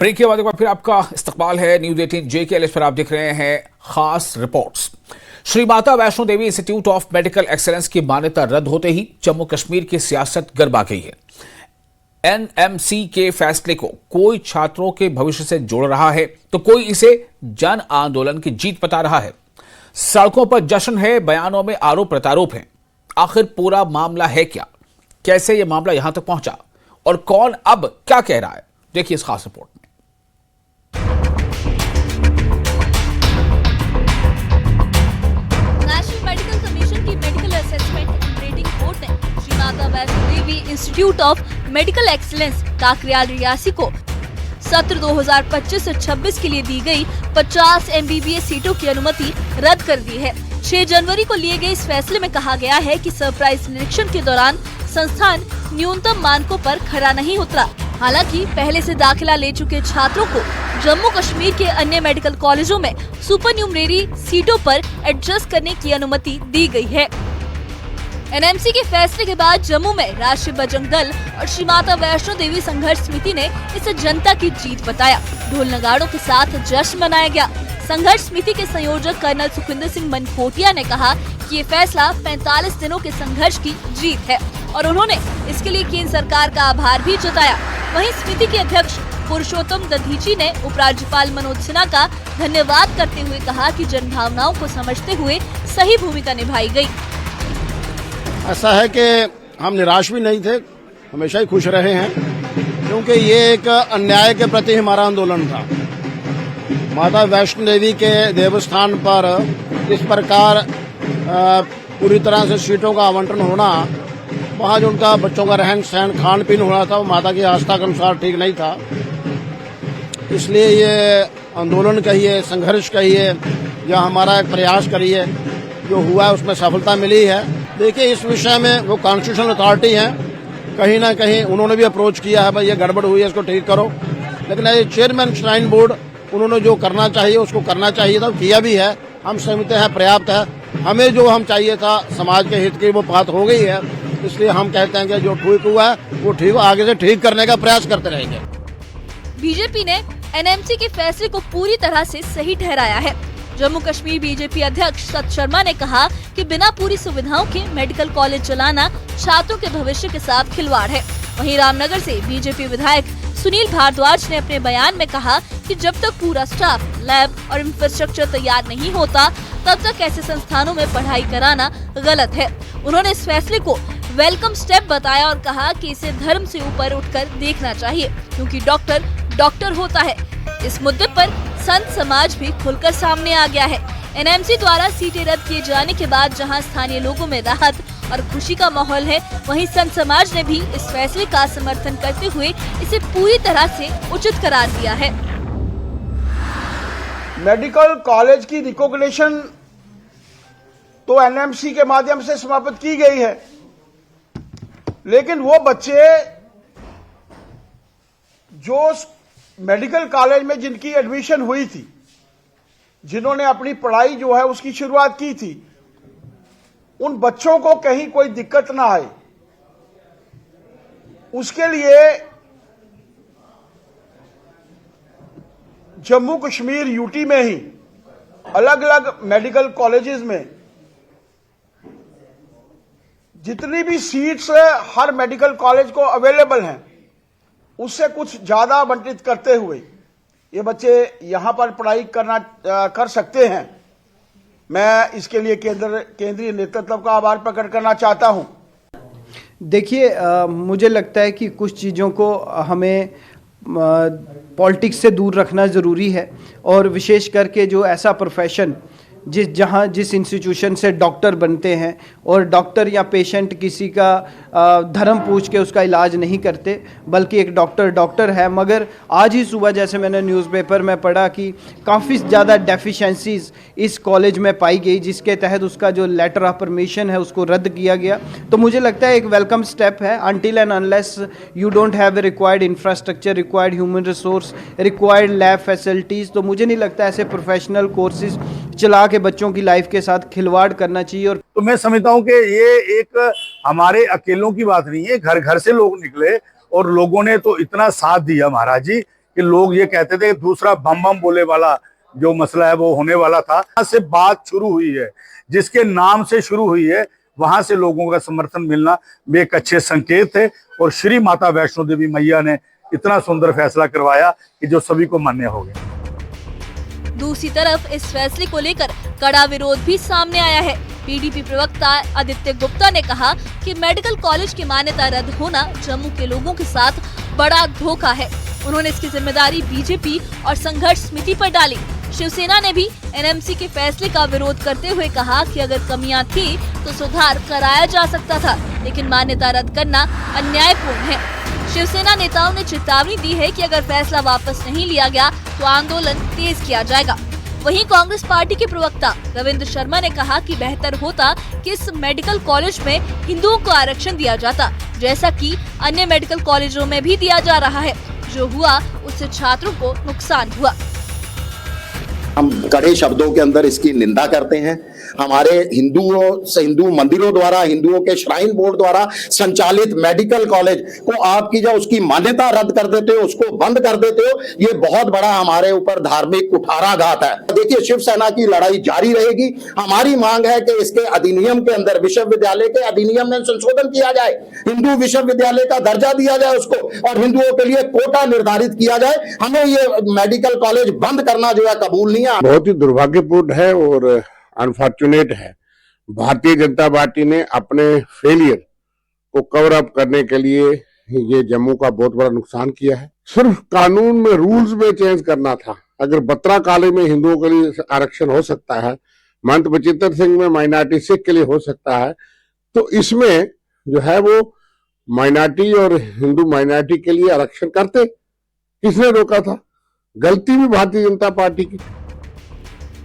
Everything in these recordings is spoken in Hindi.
ब्रेक के बाद एक बार फिर आपका इस्तकबाल है न्यूज 18 JKL पर। आप देख रहे हैं खास reports. Shri Mata Vaishno Devi institute of medical excellence की मान्यता रद्द होते ही जम्मू कश्मीर की सियासत गरमा गई है। NMC के फैसले को कोई छात्रों के भविष्य से जोड़ रहा है तो कोई इसे जन आंदोलन की जीत बता रहा है। सड़कों पर जश्न है, बयानों में आरोप प्रत्यारोप है। आखिर पूरा मामला है क्या? कैसे यह मामला यहां तक पहुंचा और कौन अब क्या कह रहा है? देखिए इस खास रिपोर्ट में। नेशनल मेडिकल कमीशन की medical assessment and rating board ने Shri Mata Vaishno Devi institute of medical excellence Kakriyal Reasi को सत्र 2025 से 26 के लिए दी गई 50 MBBS सीटों की अनुमति रद्द कर दी है। 6 जनवरी को लिए गए इस फैसले में कहा गया है कि सरप्राइज निरीक्षण के दौरान संस्थान न्यूनतम मानकों पर खरा नहीं उतरा। हालांकि पहले से दाखिला ले चुके छात्रों को जम्मू कश्मीर के अन्य मेडिकल कॉलेजों में सुपरन्यूमरेरी सीटों पर एडजस्ट करने की अनुमति दी गई है। NMC के फैसले के बाद जम्मू में राष्ट्रीय बजरंग दल और श्री माता वैष्णो देवी संघर्ष समिति ने इसे जनता की जीत बताया। ढोल नगाड़ों के साथ जश्न मनाया गया। संघर्ष समिति के संयोजक कर्नल सुखविंदर सिंह मनकोटिया ने कहा कि ये फैसला 45 दिनों के संघर्ष की जीत है और उन्होंने इसके लिए केंद्र सरकार का आभार भी जताया। वहीं समिति के अध्यक्ष पुरुषोत्तम दधीची ने उपराज्यपाल मनोज सिन्हा का धन्यवाद करते हुए कहा कि जन भावनाओं को समझते हुए सही भूमिका निभाई गई। ऐसा है कि हम निराश भी नहीं थे, हमेशा ही खुश रहे हैं, क्योंकि ये एक अन्याय के प्रति हमारा आंदोलन था। माता वैष्णो देवी के देवस्थान पर इस प्रकार पूरी तरह से सीटों का आवंटन होना, वहाँ जो उनका बच्चों का रहन सहन खान पीन हो रहा था वो माता की आस्था के अनुसार ठीक नहीं था। इसलिए ये आंदोलन कहिए, संघर्ष कहिए या हमारा एक प्रयास करिए, जो हुआ है उसमें सफलता मिली है। देखिए, इस विषय में वो कॉन्स्टिट्यूशनल अथॉरिटी हैं, कहीं ना कहीं उन्होंने भी अप्रोच किया है, भाई ये गड़बड़ हुई है, इसको ठीक करो। लेकिन ये चेयरमैन श्राइन बोर्ड, उन्होंने जो करना चाहिए उसको करना चाहिए था, किया भी है। हम सहमत हैं, पर्याप्त है। हमें जो हम चाहिए था समाज के हित की वो बात हो गई है। इसलिए हम कहते हैं कि जो ठीक हुआ है वो ठीक, आगे से ठीक करने का प्रयास करते रहेंगे। बीजेपी ने NMC के फैसले को पूरी तरह से सही ठहराया है। जम्मू कश्मीर बीजेपी अध्यक्ष सत शर्मा ने कहा कि बिना पूरी सुविधाओं के मेडिकल कॉलेज चलाना छात्रों के भविष्य के साथ खिलवाड़ है। वहीं रामनगर से बीजेपी विधायक सुनील भारद्वाज ने अपने बयान में कहा कि जब तक पूरा स्टाफ, लैब और इंफ्रास्ट्रक्चर तैयार नहीं होता तब तक ऐसे संस्थानों में पढ़ाई कराना गलत है। उन्होंने इस फैसले को वेलकम स्टेप बताया और कहा कि इसे धर्म से ऊपर उठकर देखना चाहिए, क्योंकि डॉक्टर डॉक्टर होता है। इस मुद्दे पर संत समाज भी खुलकर सामने आ गया है। NMC द्वारा सीटें रद्द किए जाने के बाद जहां स्थानीय लोगों में राहत और खुशी का माहौल है, वहीं संत समाज ने भी इस फैसले का समर्थन करते हुए इसे पूरी तरह से उचित करार दिया है। मेडिकल कॉलेज की रिकॉग्निशन तो NMC के माध्यम से समाप्त की गई है, लेकिन वो बच्चे जो मेडिकल कॉलेज में जिनकी एडमिशन हुई थी, जिन्होंने अपनी पढ़ाई जो है उसकी शुरुआत की थी, उन बच्चों को कहीं कोई दिक्कत ना आए, उसके लिए जम्मू कश्मीर यूटी में ही अलग अलग मेडिकल कॉलेजेस में जितनी भी सीट्स हर मेडिकल कॉलेज को अवेलेबल हैं, उससे कुछ ज्यादा आवंटित करते हुए ये बच्चे यहां पर पढ़ाई कर सकते हैं। मैं इसके लिए केंद्रीय नेतृत्व का आभार प्रकट करना चाहता हूं। देखिए, मुझे लगता है कि कुछ चीज़ों को हमें पॉलिटिक्स से दूर रखना ज़रूरी है, और विशेष करके जो ऐसा प्रोफेशन जिस इंस्टीट्यूशन से डॉक्टर बनते हैं, और डॉक्टर या पेशेंट किसी का धर्म पूछ के उसका इलाज नहीं करते, बल्कि एक डॉक्टर है। मगर आज ही सुबह जैसे मैंने न्यूज़पेपर में पढ़ा कि काफ़ी ज़्यादा डेफिशिएंसीज इस कॉलेज में पाई गई, जिसके तहत उसका जो लेटर ऑफ परमिशन है उसको रद्द किया गया। तो मुझे लगता है एक वेलकम स्टेप है। Until and unless you don't have required infrastructure, required human resource, required lab facilities, तो मुझे नहीं लगता ऐसे प्रोफेशनल कोर्सेज चला के बच्चों की लाइफ के साथ खिलवाड़ करना चाहिए। और तो मैं समझता हूँ कि ये एक हमारे अकेलों की बात नहीं है, घर घर से लोग निकले और लोगों ने तो इतना साथ दिया महाराज जी कि लोग ये कहते थे कि दूसरा बम बम बोले वाला जो मसला है वो होने वाला था। यहाँ से बात शुरू हुई है, जिसके नाम से शुरू हुई है वहां से लोगों का समर्थन मिलना भी एक अच्छे संकेत थे। और श्री माता वैष्णो देवी मैया ने इतना सुंदर फैसला करवाया कि जो सभी को मान्य हो गया। दूसरी तरफ इस फैसले को लेकर कड़ा विरोध भी सामने आया है। पीडीपी प्रवक्ता आदित्य गुप्ता ने कहा कि मेडिकल कॉलेज की मान्यता रद्द होना जम्मू के लोगों के साथ बड़ा धोखा है। उन्होंने इसकी जिम्मेदारी बीजेपी और संघर्ष समिति पर डाली। शिवसेना ने भी एनएमसी के फैसले का विरोध करते हुए कहा कि अगर कमियां थी तो सुधार कराया जा सकता था, लेकिन मान्यता रद्द करना अन्यायपूर्ण है। शिवसेना नेताओं ने चेतावनी दी है कि अगर फैसला वापस नहीं लिया गया तो आंदोलन तेज किया जाएगा। वहीं कांग्रेस पार्टी के प्रवक्ता रविंद्र शर्मा ने कहा कि बेहतर होता कि इस मेडिकल कॉलेज में हिंदुओं को आरक्षण दिया जाता, जैसा कि अन्य मेडिकल कॉलेजों में भी दिया जा रहा है। जो हुआ उससे छात्रों को नुकसान हुआ। हम कड़े शब्दों के अंदर इसकी निंदा करते हैं। हमारे हिंदू मंदिरों द्वारा, हिंदुओं के श्राइन बोर्ड द्वारा संचालित मेडिकल कॉलेज को आप की जो उसकी मान्यता रद्द कर देते हो, उसको बंद कर देते हो, ये बहुत बड़ा हमारे ऊपर धार्मिक कुठाराघात है। देखिए, शिवसेना की लड़ाई जारी रहेगी। हमारी मांग है कि इसके अधिनियम के अंदर, विश्वविद्यालय के अधिनियम में संशोधन किया जाए, हिंदू विश्वविद्यालय का दर्जा दिया जाए उसको, और हिंदुओं के लिए कोटा निर्धारित किया जाए। हमें ये मेडिकल कॉलेज बंद करना जो है कबूल नहीं है। बहुत ही दुर्भाग्यपूर्ण है और अनफॉर्चुनेट है। भारतीय जनता पार्टी ने अपने फेलियर को कवर अप करने के लिए ये जम्मू का बहुत बड़ा नुकसान किया है। सिर्फ कानून में, रूल्स में चेंज करना था। अगर बत्रा कॉलेज में हिंदुओं के लिए आरक्षण हो सकता है, महंत बचित्र सिंह में माइनॉरिटी सिख के लिए हो सकता है, तो इसमें जो है वो माइनॉरिटी और हिंदू माइनॉरिटी के लिए आरक्षण करते। किसने रोका था? गलती भी भारतीय जनता पार्टी की।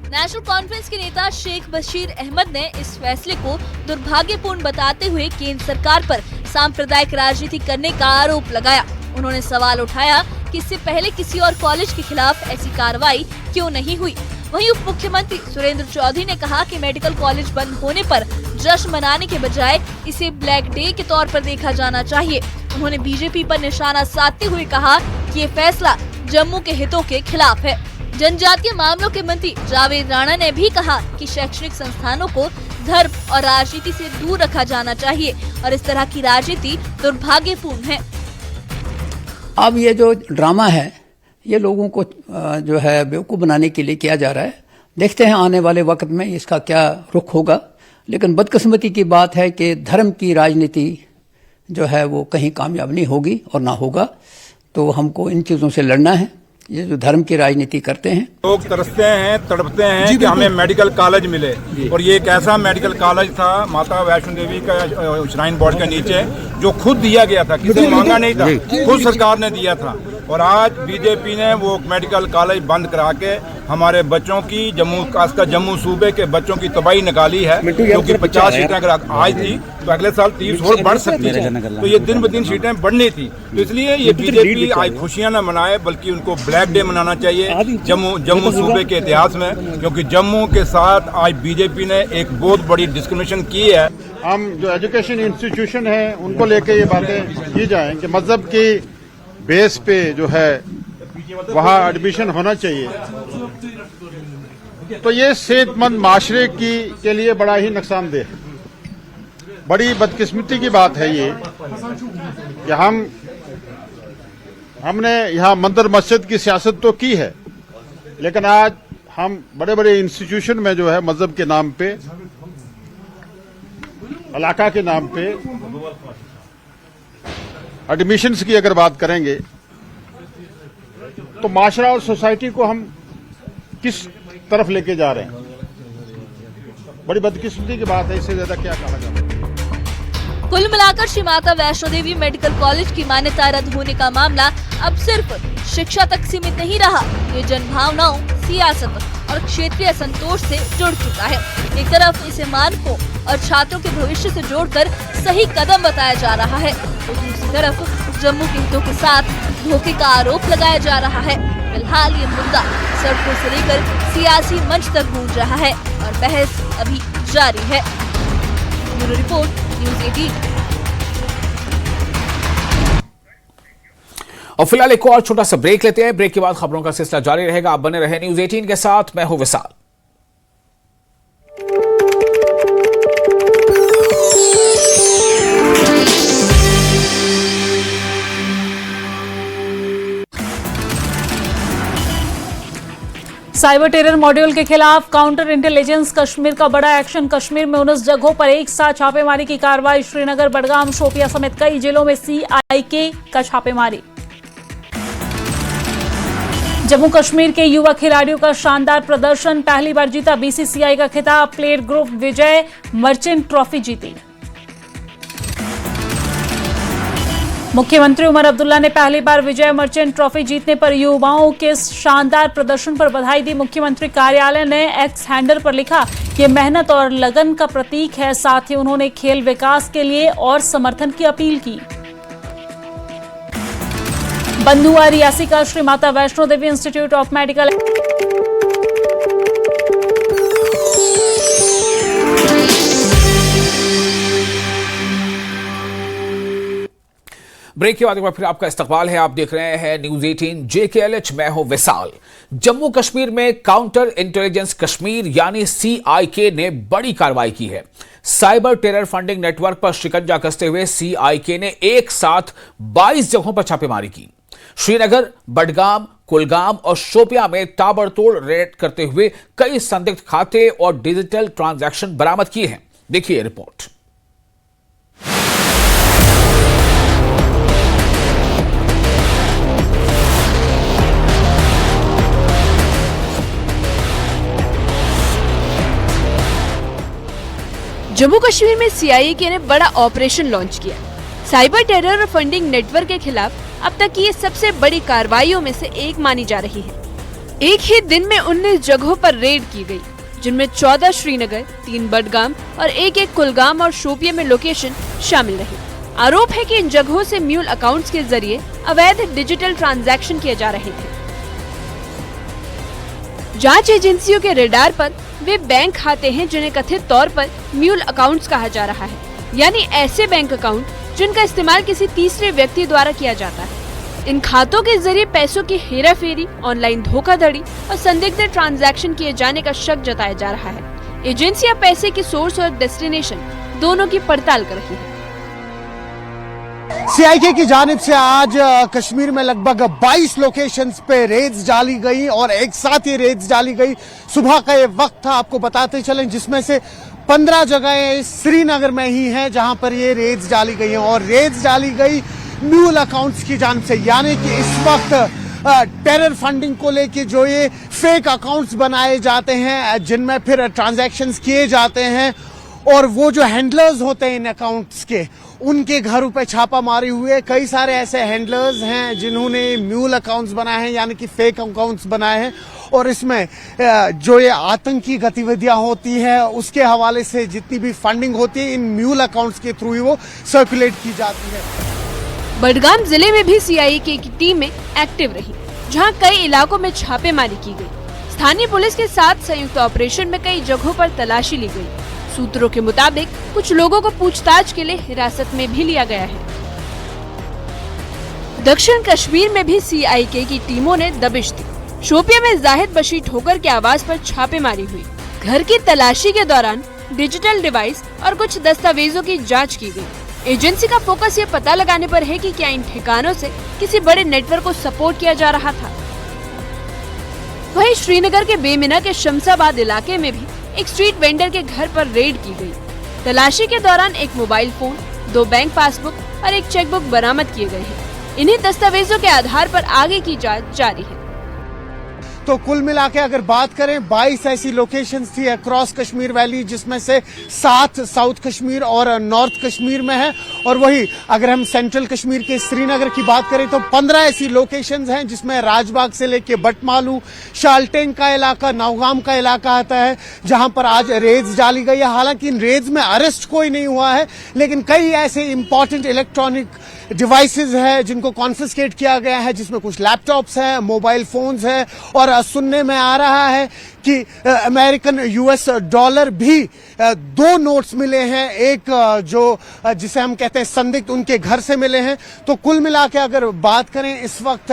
नेशनल कॉन्फ्रेंस के नेता शेख बशीर अहमद ने इस फैसले को दुर्भाग्यपूर्ण बताते हुए केंद्र सरकार पर सांप्रदायिक राजनीति करने का आरोप लगाया। उन्होंने सवाल उठाया कि इससे पहले किसी और कॉलेज के खिलाफ ऐसी कार्रवाई क्यों नहीं हुई। वहीं उप मुख्यमंत्री सुरेंद्र चौधरी ने कहा कि मेडिकल कॉलेज बंद होने पर जश्न मनाने के बजाय इसे ब्लैक डे के तौर पर देखा जाना चाहिए। उन्होंने बीजेपी पर निशाना साधते हुए कहा कि ये फैसला जम्मू के हितों के खिलाफ है। जनजातीय मामलों के मंत्री जावेद राणा ने भी कहा कि शैक्षणिक संस्थानों को धर्म और राजनीति से दूर रखा जाना चाहिए और इस तरह की राजनीति दुर्भाग्यपूर्ण है। अब ये जो ड्रामा है ये लोगों को जो है बेवकूफ़ बनाने के लिए किया जा रहा है। देखते हैं आने वाले वक्त में इसका क्या रुख होगा। लेकिन बदकिस्मती की बात है कि धर्म की राजनीति जो है वो कहीं कामयाब नहीं होगी और ना होगा। तो हमको इन चीज़ों से लड़ना है। ये जो धर्म की राजनीति करते हैं, लोग तरसते हैं, तड़पते हैं कि हमें मेडिकल कॉलेज मिले। और ये एक ऐसा मेडिकल कॉलेज था माता वैष्णो देवी का श्राइन बोर्ड के नीचे, जो खुद दिया गया था, किसी मांगा नहीं था, खुद सरकार ने दिया था। और आज बीजेपी ने वो मेडिकल कॉलेज बंद करा के हमारे बच्चों की, खासकर जम्मू सूबे के बच्चों की तबाही निकाली है। क्योंकि 50 सीटें अगर आज थी तो अगले साल 30 और बढ़ सकती है। तो ये दिन ब दिन सीटें बढ़नी थी। तो इसलिए ये बीजेपी आज खुशियां न मनाए, बल्कि उनको ब्लैक डे मनाना चाहिए जम्मू सूबे के इतिहास में। क्योंकि जम्मू के साथ आज बीजेपी ने एक बहुत बड़ी डिस्क्रिमिनेशन की है। हम जो एजुकेशन इंस्टीट्यूशन है उनको लेके ये बातें की जाए कि मजहब की बेस पे जो है वहाँ एडमिशन होना चाहिए। तो ये सेहतमंद माशरे के लिए बड़ा ही नुकसानदेह है। बड़ी बदकिस्मती की बात है ये कि हमने यहाँ मंदिर मस्जिद की सियासत तो की है, लेकिन आज हम बड़े बड़े इंस्टीट्यूशन में जो है मजहब के नाम पे, इलाका के नाम पे एडमिशन्स की अगर बात करेंगे तो माशरा और सोसाइटी को हम किस तरफ लेके जा रहे हैं। बड़ी बदकिस्मती की बात है, इससे ज्यादा क्या कहा जाए। कुल मिलाकर श्री माता वैष्णो देवी मेडिकल कॉलेज की मान्यता रद्द होने का मामला अब सिर्फ शिक्षा तक सीमित नहीं रहा। ये जनभावनाओं, सियासत और क्षेत्रीय असंतोष से जुड़ चुका है। एक तरफ इसे मानकों और छात्रों के भविष्य से जोड़कर सही कदम बताया जा रहा है, तो दूसरी तरफ जम्मू के हितों के साथ धोखे का आरोप लगाया जा रहा है। फिलहाल ये मुद्दा सड़कों से लेकर सियासी मंच तक गूंज रहा है और बहस अभी जारी है। Bureau report, news 18। और फिलहाल एक और छोटा सा ब्रेक लेते हैं। ब्रेक के बाद खबरों का सिलसिला जारी रहेगा। आप बने रहे न्यूज 18 के साथ। मैं हूं विशाल। साइबर टेरर मॉड्यूल के खिलाफ काउंटर इंटेलिजेंस कश्मीर का बड़ा एक्शन। कश्मीर में 19 जगहों पर एक साथ छापेमारी की कार्रवाई। श्रीनगर, बडगाम, शोपिया समेत कई जिलों में CIK का छापेमारी। जम्मू कश्मीर के युवा खिलाड़ियों का शानदार प्रदर्शन। पहली बार जीता BCCI का खिताब। Player group Vijay Merchant trophy जीती। मुख्यमंत्री उमर अब्दुल्ला ने पहली बार विजय मर्चेंट ट्रॉफी जीतने पर युवाओं के शानदार प्रदर्शन पर बधाई दी। मुख्यमंत्री कार्यालय ने एक्स हैंडल पर लिखा, ये मेहनत और लगन का प्रतीक है। साथ ही उन्होंने खेल विकास के लिए और समर्थन की अपील की। बंद हुआ रियासी का Shri Mata Vaishno Devi institute of medical. Break के बाद एक बार फिर आपका इस्तकबाल है। आप देख रहे हैं न्यूज 18 JKLH। मैं हूं विशाल। जम्मू कश्मीर में काउंटर इंटेलिजेंस कश्मीर यानी CIK ने बड़ी कार्रवाई की है। साइबर टेरर फंडिंग नेटवर्क पर शिकंजा कसते हुए CIK ने एक साथ 22 जगहों पर छापेमारी की। श्रीनगर, बडगाम, कुलगाम और शोपिया में ताबड़तोड़ रेड करते हुए कई संदिग्ध खाते और डिजिटल ट्रांजैक्शन बरामद किए हैं। देखिए रिपोर्ट। जम्मू कश्मीर में CIK ने बड़ा ऑपरेशन लॉन्च किया। साइबर टेरर और फंडिंग नेटवर्क के खिलाफ अब तक की ये सबसे बड़ी कार्रवाइयों में से एक मानी जा रही है। एक ही दिन में 19 जगहों पर रेड की गई, जिनमें 14 श्रीनगर, 3 बडगाम और एक कुलगाम और शोपिया में लोकेशन शामिल रही। आरोप है कि इन जगहों से म्यूल अकाउंट्स के जरिए अवैध डिजिटल ट्रांजैक्शन किए जा रहे थे। जांच एजेंसियों के रडार पर वे बैंक खाते हैं जिन्हें कथित तौर पर म्यूल अकाउंट्स कहा जा रहा है, यानी ऐसे बैंक अकाउंट जिनका इस्तेमाल किसी तीसरे व्यक्ति द्वारा किया जाता है। इन खातों के जरिए पैसों की हेराफेरी, ऑनलाइन धोखाधड़ी और संदिग्ध ट्रांजैक्शन किए जाने का शक जताया जा रहा है। एजेंसियां पैसे की सोर्स और डेस्टिनेशन दोनों की पड़ताल कर रही है। CIK की जानिब से आज कश्मीर में लगभग 22 लोकेशंस पे रेड्स डाली गई और एक साथ ये रेड्स डाली गई। सुबह का ये वक्त था, आपको बताते चलें, जिसमें से 15 जगह श्रीनगर में ही हैं जहां पर ये रेड्स डाली गई हैं। और रेड्स डाली गई म्यूल अकाउंट्स की जानिब से, यानी कि इस वक्त टेरर फंडिंग को लेके जो ये फेक अकाउंट्स बनाए जाते हैं जिनमें फिर ट्रांजैक्शंस किए जाते हैं, और वो जो हैंडलर्स होते हैं इन अकाउंट्स के, उनके घरों पे छापा मारी हुए। कई सारे ऐसे हैंडलर्स हैं जिन्होंने म्यूल अकाउंट्स बनाए हैं, यानी कि फेक अकाउंट्स बनाए हैं, और इसमें जो ये आतंकी गतिविधियां होती है उसके हवाले से जितनी भी फंडिंग होती है इन म्यूल अकाउंट्स के थ्रू ही वो सर्कुलेट की जाती है। बडगाम जिले में भी CIK की टीमें एक्टिव रही, जहां कई इलाकों में छापेमारी की गई। स्थानीय पुलिस के साथ संयुक्त ऑपरेशन में कई जगहों पर तलाशी ली गई। सूत्रों के मुताबिक कुछ लोगों को पूछताछ के लिए हिरासत में भी लिया गया है। दक्षिण कश्मीर में भी CIK की टीमों ने दबिश दी। शोपिया में जाहिद बशीर ठोकर के आवास पर छापेमारी हुई। घर की तलाशी के दौरान डिजिटल डिवाइस और कुछ दस्तावेजों की जांच की गई। एजेंसी का फोकस ये पता लगाने पर है कि क्या इन ठिकानों से किसी बड़े नेटवर्क को सपोर्ट किया जा रहा था। वहीं श्रीनगर के बेमिना के शमशाबाद इलाके में भी एक स्ट्रीट वेंडर के घर पर रेड की गई। तलाशी के दौरान एक मोबाइल फोन, 2 बैंक पासबुक और एक चेकबुक बरामद किए गए हैं। इन्हीं दस्तावेजों के आधार पर आगे की जांच जारी है। तो कुल मिला के अगर बात करें 22 ऐसी लोकेशंस थी अक्रॉस कश्मीर वैली, जिसमें से 7 साउथ कश्मीर और नॉर्थ कश्मीर में है, और वही अगर हम सेंट्रल कश्मीर के श्रीनगर की बात करें तो 15 ऐसी लोकेशंस हैं जिसमें राजबाग से लेके बटमालू, शालटेंग का इलाका, नौगाम का इलाका आता है, जहां पर आज रेड्स डाली गई है। हालांकि इन रेड्स में अरेस्ट कोई नहीं हुआ है, लेकिन कई ऐसे इंपॉर्टेंट इलेक्ट्रॉनिक डिवाइसेज है जिनको कॉन्फिस्केट किया गया है, जिसमें कुछ लैपटॉप्स हैं, मोबाइल फोन्स हैं और सुनने में आ रहा है कि अमेरिकन यूएस डॉलर भी 2 नोट्स मिले हैं, एक जो जिसे हम कहते हैं संदिग्ध उनके घर से मिले हैं। तो कुल मिला के अगर बात करें इस वक्त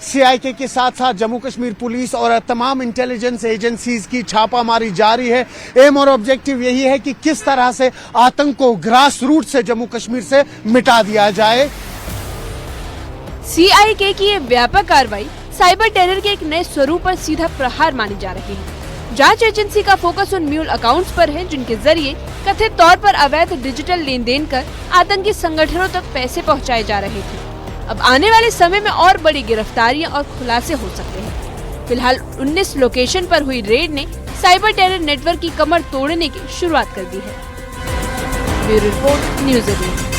सीआईके के साथ साथ जम्मू कश्मीर पुलिस और तमाम इंटेलिजेंस एजेंसीज की छापामारी जारी है। एम और ऑब्जेक्टिव यही है कि किस तरह से आतंक को ग्रास रूट से जम्मू कश्मीर से मिटा दिया जाए। सीआईके की ये व्यापक कार्रवाई साइबर टेरर के एक नए स्वरूप पर सीधा प्रहार मानी जा रही है। जांच एजेंसी का फोकस उन म्यूल अकाउंट्स पर है जिनके जरिए कथित तौर पर अवैध डिजिटल लेन देन कर आतंकी संगठनों तक पैसे पहुंचाए जा रहे थे। अब आने वाले समय में और बड़ी गिरफ्तारियां और खुलासे हो सकते हैं। फिलहाल 19 लोकेशन पर हुई रेड ने साइबर टेरर नेटवर्क की कमर तोड़ने की शुरुआत कर दी है। Bureau report, news 18।